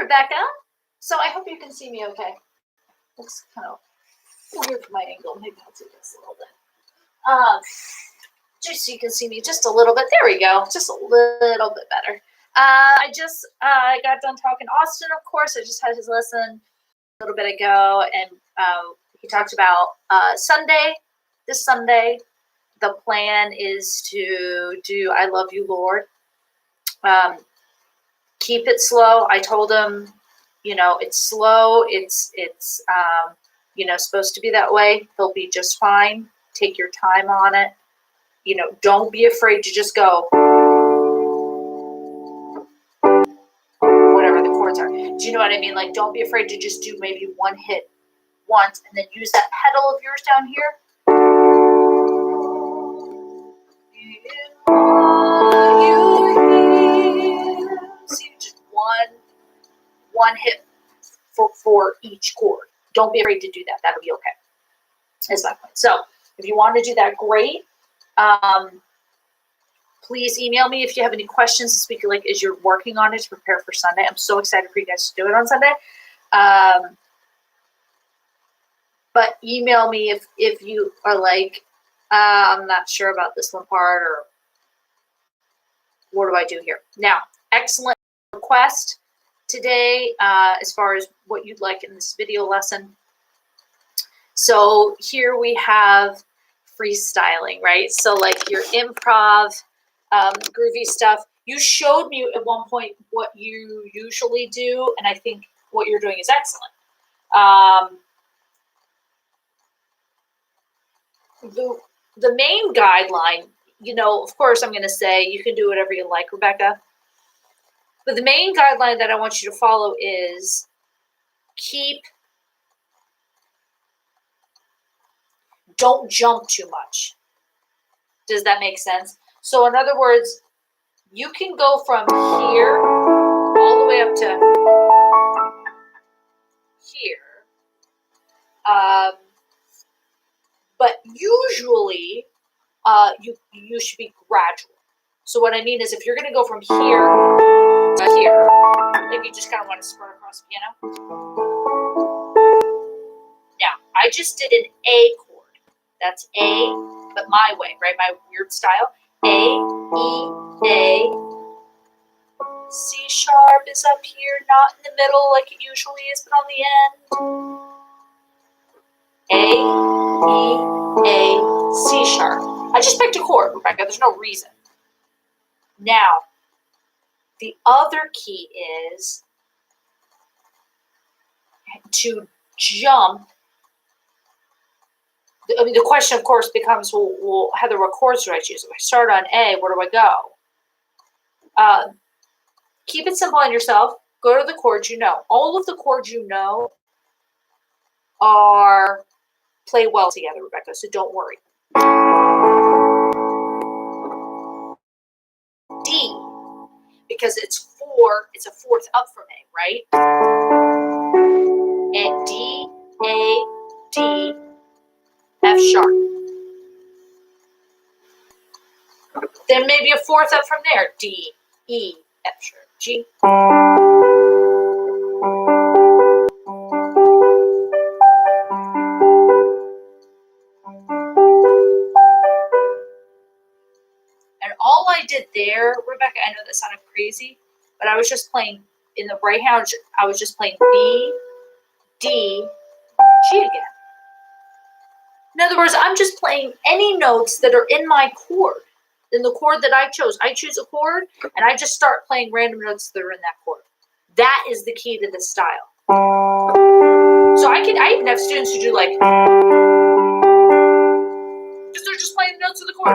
Rebecca. So I hope you can see me okay. Looks kind of weird from my angle. Maybe I'll do this a little bit. Just so you can see me just a little bit. There we go. Just a little bit better. I just got done talking to Austin, of course. I just had his lesson a little bit ago, and he talked about Sunday. This Sunday, the plan is to do I Love You, Lord. Keep it slow. I told him, it's slow. It's supposed to be that way. He'll be just fine. Take your time on it. Don't be afraid to just go. Whatever the chords are. Do you know what I mean? Like, don't be afraid to just do maybe one hit once and then use that pedal of yours down here. See, just one hit for each chord. Don't be afraid to do that. That'll be okay. That's my point. So if you want to do that, great. Please email me if you have any questions, speaking like as you're working on it to prepare for Sunday. I'm so excited for you guys to do it on Sunday. But email me if you are like, I'm not sure about this one part, or what do I do here? Now, excellent request today as far as what you'd like in this video lesson. So here we have freestyling, right? So like your improv, groovy stuff. You showed me at one point what you usually do, and I think what you're doing is excellent. The main guideline, of course I'm going to say you can do whatever you like, Rebecca. But the main guideline that I want you to follow is don't jump too much. Does that make sense? So in other words, you can go from here all the way up to here. But usually you should be gradual. So what I mean is if you're going to go from here to here, like you just kind of want to spread across the piano. Now, I just did an A chord. That's A, but my way, right? My weird style. A, E, A. C sharp is up here, not in the middle like it usually is, but on the end. A, E, A, C sharp. I just picked a chord, Rebecca. There's no reason. Now, the other key is to jump. I mean, the question, of course, becomes, well, Heather, what chords do I choose? If I start on A, where do I go? Keep it simple on yourself. Go to the chords you know. All of the chords you know play well together, Rebecca, so don't worry. D, because it's a fourth up from A, right? And D, A, D, F sharp. Then maybe a fourth up from there, D, E, F sharp, G. And all I did there, Rebecca, I know that sounded crazy, but I was just playing, in the right hand, I was just playing B, D, G again. In other words, I'm just playing any notes that are in my chord, in the chord that I chose. I choose a chord, and I just start playing random notes that are in that chord. That is the key to this style. So I even have students who do like, because they're just playing the notes of the chord.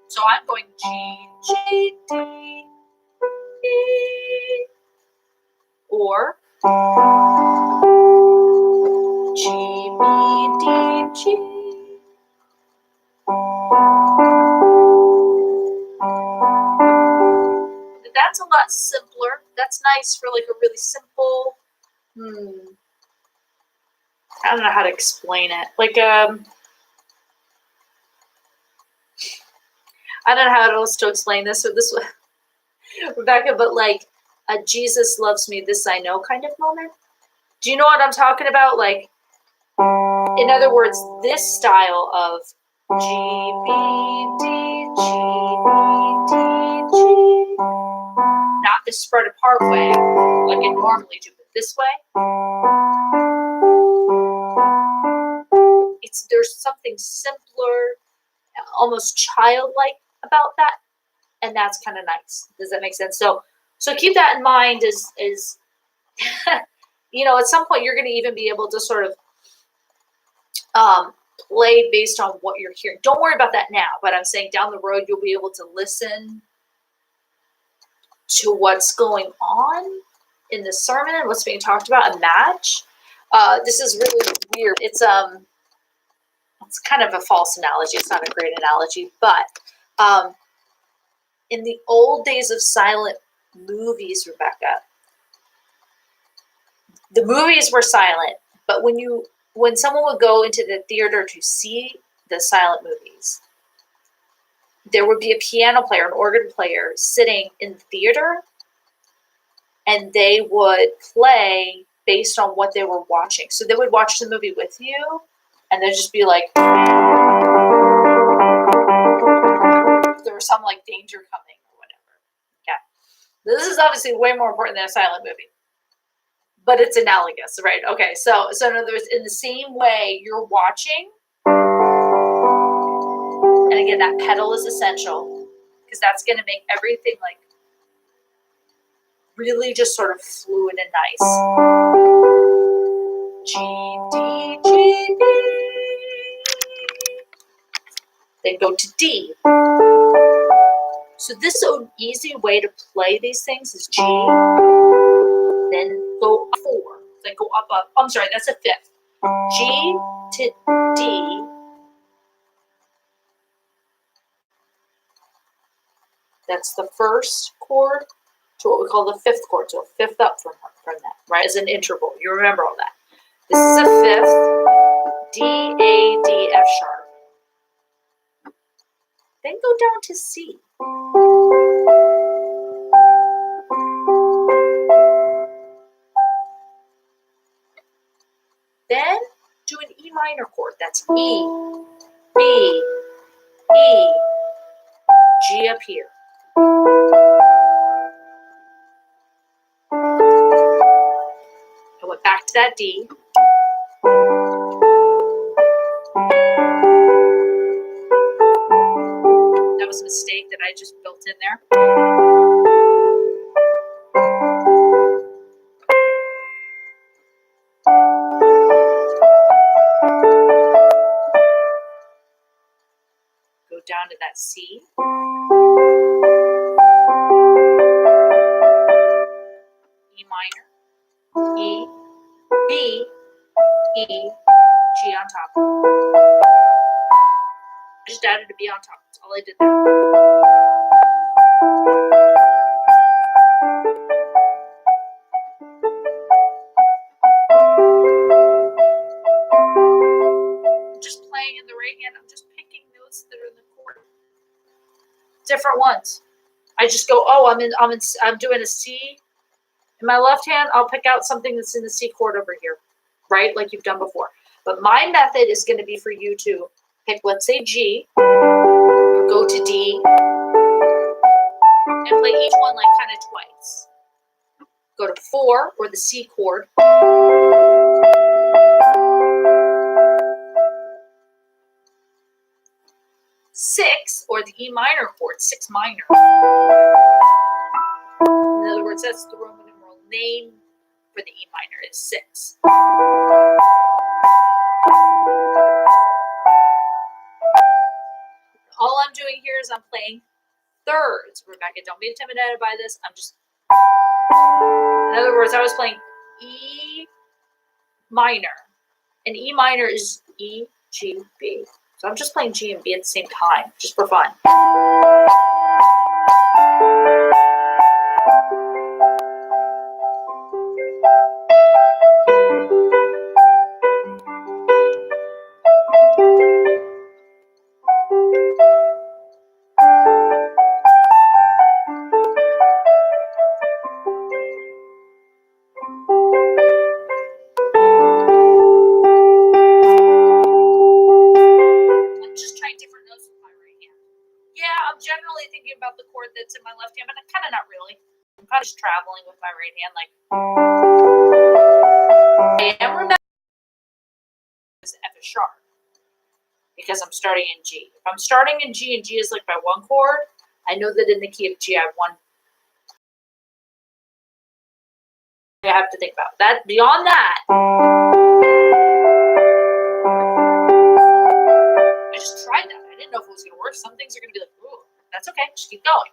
So I'm going G, G, D, E, or G, B, D, G. That's a lot simpler. That's nice for like a really simple, I don't know how to explain it. Like, I don't know how else to explain this. So this, Rebecca, but like a Jesus loves me, this I know kind of moment. Do you know what I'm talking about? Like, in other words, this style of G, B, D, G, B, D, G, not the spread apart way like I normally do, but this way. There's something simpler, almost childlike about that, and that's kind of nice. Does that make sense? So keep that in mind. Is at some point you're going to even be able to sort of play based on what you're hearing. Don't worry about that now, but I'm saying down the road you'll be able to listen to what's going on in the sermon and what's being talked about and match. This is really weird. It's kind of a false analogy. It's not a great analogy, but in the old days of silent movies, Rebecca, the movies were silent, but when someone would go into the theater to see the silent movies, there would be a piano player, an organ player sitting in the theater, and they would play based on what they were watching. So they would watch the movie with you, and they'd just be like, there was some like danger coming or whatever. Okay. This is obviously way more important than a silent movie, but it's analogous, right? Okay. So in other words, in the same way you're watching, and again, that pedal is essential because that's going to make everything like really just sort of fluid and nice. G, D, G, B. Then go to D. So this so easy way to play these things is G, then go up 4, then go up. I'm sorry, that's a fifth. G to D. That's the first chord to what we call the fifth chord. So a fifth up from that, right? As an interval. You remember all that. This is a fifth. D, A, D, F sharp. Then go down to C. Then do an E minor chord. That's E, B, E, G up here. I went back to that D. That was a mistake that I just built in there. Go down to that C. E minor. E, B, E, G on top. I just added a B on top. That's all I did there. I'm just playing in the right hand. I'm just picking notes that are in the chord. Different ones. I just go, oh, I'm doing a C. In my left hand, I'll pick out something that's in the C chord over here, right? Like you've done before. But my method is going to be for you to pick, let's say G, or go to D, and play each one like kind of twice. Go to 4, or the C chord. 6, or the E minor chord, 6 minor. In other words, that's the Roman numeral name for the E minor is 6. All I'm doing here is I'm playing thirds. Rebecca, don't be intimidated by this. I'm just, in other words, I was playing E minor. And E minor is E, G, B. So I'm just playing G and B at the same time, just for fun. thinking about the chord that's in my left hand, but kind of not really. I'm kind of just traveling with my right hand, like I am remembering this F is sharp because I'm starting in G. If I'm starting in G and G is like my one chord, I know that in the key of G I have one. I have to think about that. Beyond that, I just tried that. I didn't know if it was going to work. Some things are going to be like, ooh, that's okay. Just keep going.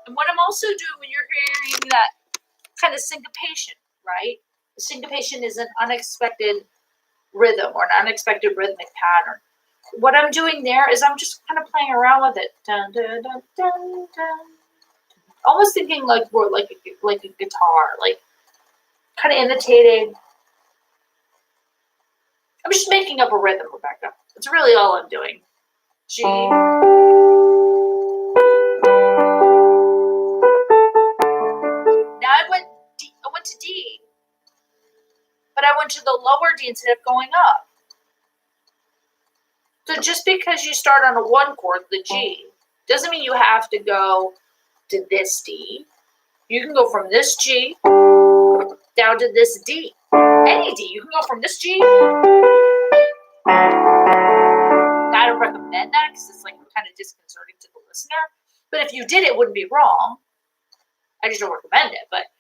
And what I'm also doing when you're hearing that kind of syncopation, right? Syncopation is an unexpected rhythm or an unexpected rhythmic pattern. What I'm doing there is I'm just kind of playing around with it. Dun, dun, dun, dun, dun. Almost thinking like we're like a guitar, like kind of imitating. I'm just making up a rhythm, Rebecca. That's really all I'm doing. G. Now I went to D, but I went to the lower D instead of going up. So just because you start on a one chord, the G, doesn't mean you have to go to this D. You can go from this G down to this D. Any D. You can go from this G. I don't recommend that because it's like kind of disconcerting to the listener. But if you did, it wouldn't be wrong. I just don't recommend it. But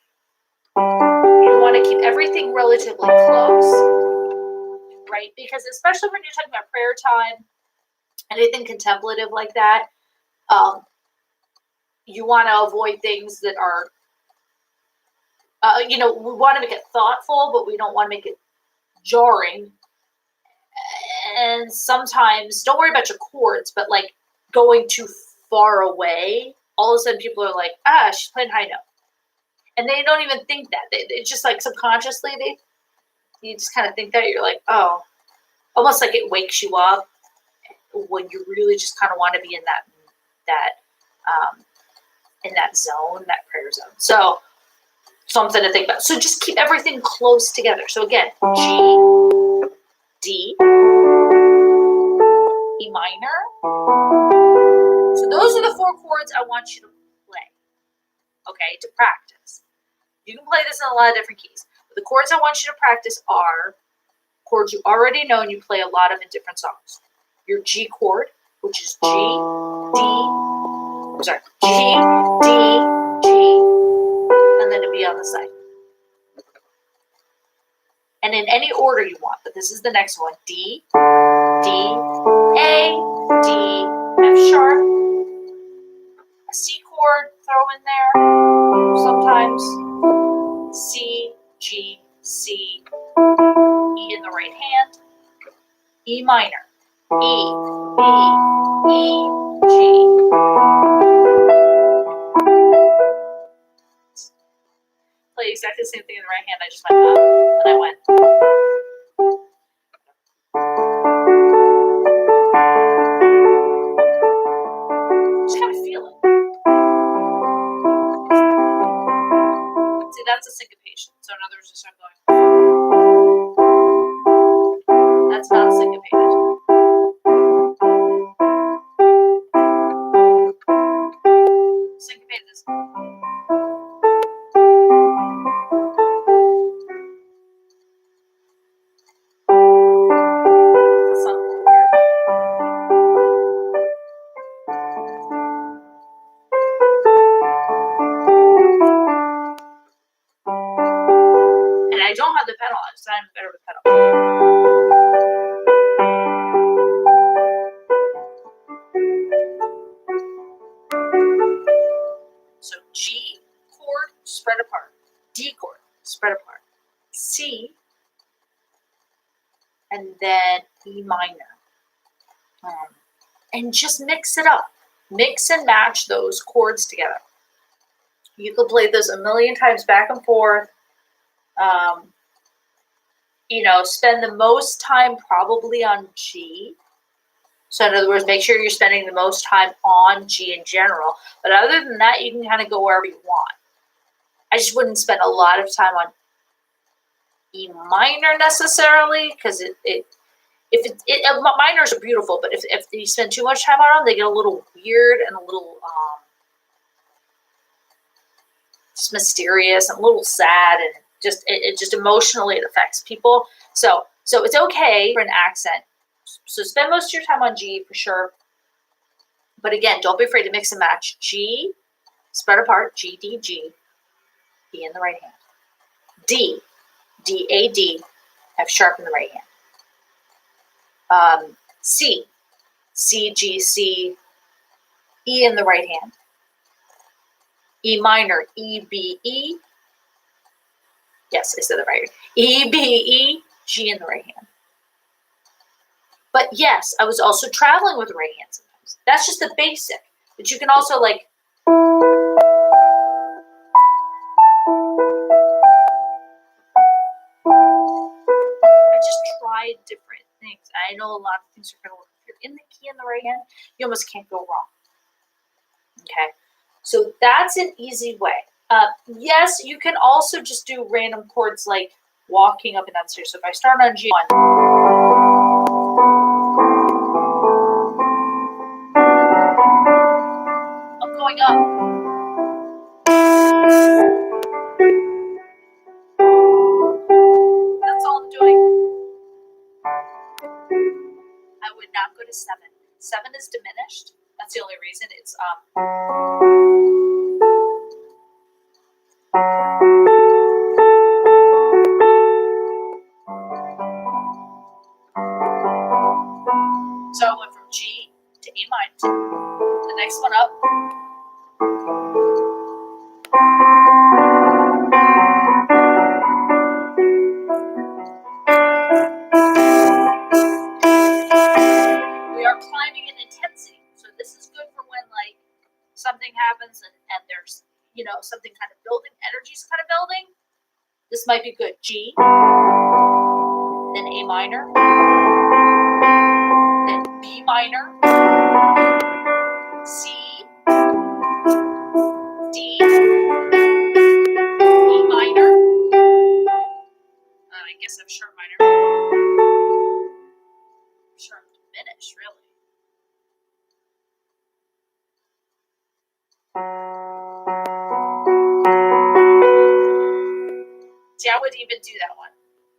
you want to keep everything relatively close, right? Because especially when you're talking about prayer time, anything contemplative like that, you want to avoid things that are, we want to make it thoughtful, but we don't want to make it jarring. And sometimes, don't worry about your chords, but like going too far away, all of a sudden people are like, she's playing high note. And they don't even think that. It's just like subconsciously, you just kind of think that. You're like, oh, almost like it wakes you up when you really just kind of want to be in that zone, that prayer zone. So something to think about. So just keep everything close together. So again, G, D, E minor. So those are the four chords I want you to play, okay, to practice. You can play this in a lot of different keys. But the chords I want you to practice are chords you already know and you play a lot of in different songs. Your G chord, which is G, D, and then a B on the side. And in any order you want, but this is the next one. D, D, A, D, F sharp, a C chord, throw in there, sometimes C, G, C, E in the right hand, E minor, E, B, E, G. Play exactly the same thing in the right hand. I just went up and I went. Just kind of feel it. See, that's a syncopation. So in other words, just start going. That's not syncopated. Syncopated is. That's not weird. And I don't have the pedal on, so I'm better with pedal. So G chord, spread apart. D chord, spread apart. C, and then E minor. And just mix it up. Mix and match those chords together. You could play this a million times back and forth. Spend the most time probably on G. So in other words, make sure you're spending the most time on G in general. But other than that, you can kind of go wherever you want. I just wouldn't spend a lot of time on E minor necessarily, because minors are beautiful, but if you spend too much time on them, they get a little weird and a little just mysterious and a little sad, and it just emotionally it affects people. So it's okay for an accent. So spend most of your time on G for sure. But again, don't be afraid to mix and match. G, spread apart, G, D, G, E in the right hand. D, D, A, D, F sharp in the right hand. C, C, G, C, E in the right hand. E minor, E, B, E. Yes, I said it right. E, B, E, G in the right hand. But yes, I was also traveling with the right hand sometimes. That's just the basic. But you can also I just tried different things. I know a lot of things are going to work. If you're in the key in the right hand, you almost can't go wrong. Okay, so that's an easy way. Yes, you can also just do random chords like walking up and down stairs. So if I start on G1, I'm going up. That's all I'm doing. I would not go to 7. 7 is diminished. That's the only reason. It's so I went from G to E minor. The next one up. We are climbing in intensity. So this is good for when something happens and there's something kind of building, energy's kind of building. This might be good. G, then A minor, then B minor, C, D, E minor. I guess F sharp minor. F sharp diminished, really. See, I would even do that one.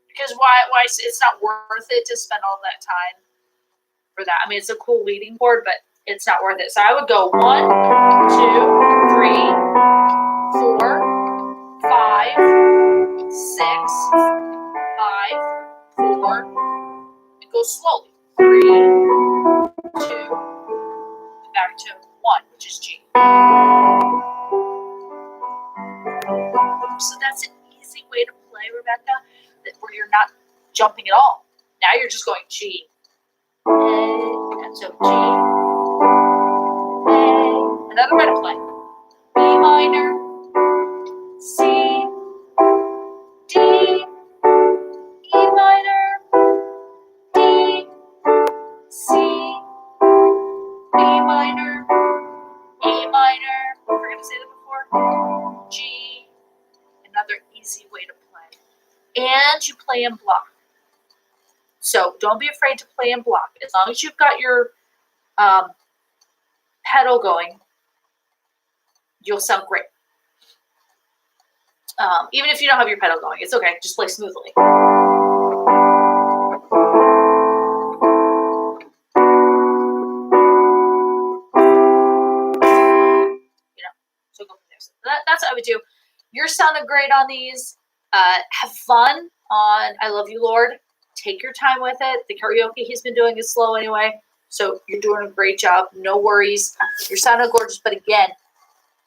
Because why it's not worth it to spend all that time for that. I mean, it's a cool leading chord, but it's not worth it. So I would go 1, 2, 3, 4, 5, 6, 5, 4, and go slowly. 3, 2, and back to 1, which is G. So that's an easy way to play, Rebecca, where you're not jumping at all. Now you're just going G, A, and so G, A. Another way to play. B minor, C, D, E minor, D, C, B minor, A minor. Forgot to say that before. G. Another easy way to play. And you play in block. So don't be afraid to play in block. As long as you've got your pedal going, you'll sound great. Even if you don't have your pedal going, it's okay. Just play smoothly. So go from there. So that's what I would do. You're sounding great on these. Have fun on I Love You, Lord. Take your time with it. The karaoke he's been doing is slow anyway. So you're doing a great job. No worries. You're sounding gorgeous. But again,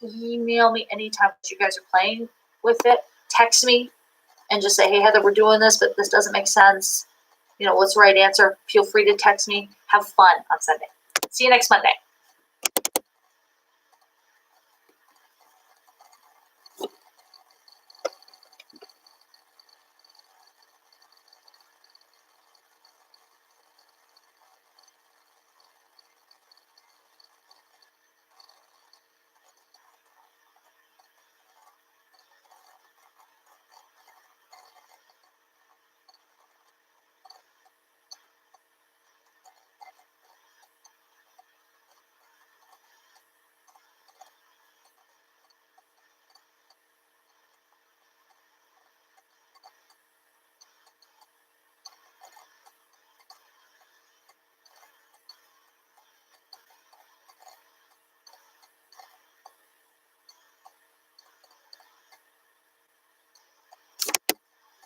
email me anytime you guys are playing with it. Text me and just say, hey, Heather, we're doing this, but this doesn't make sense. What's the right answer? Feel free to text me. Have fun on Sunday. See you next Monday.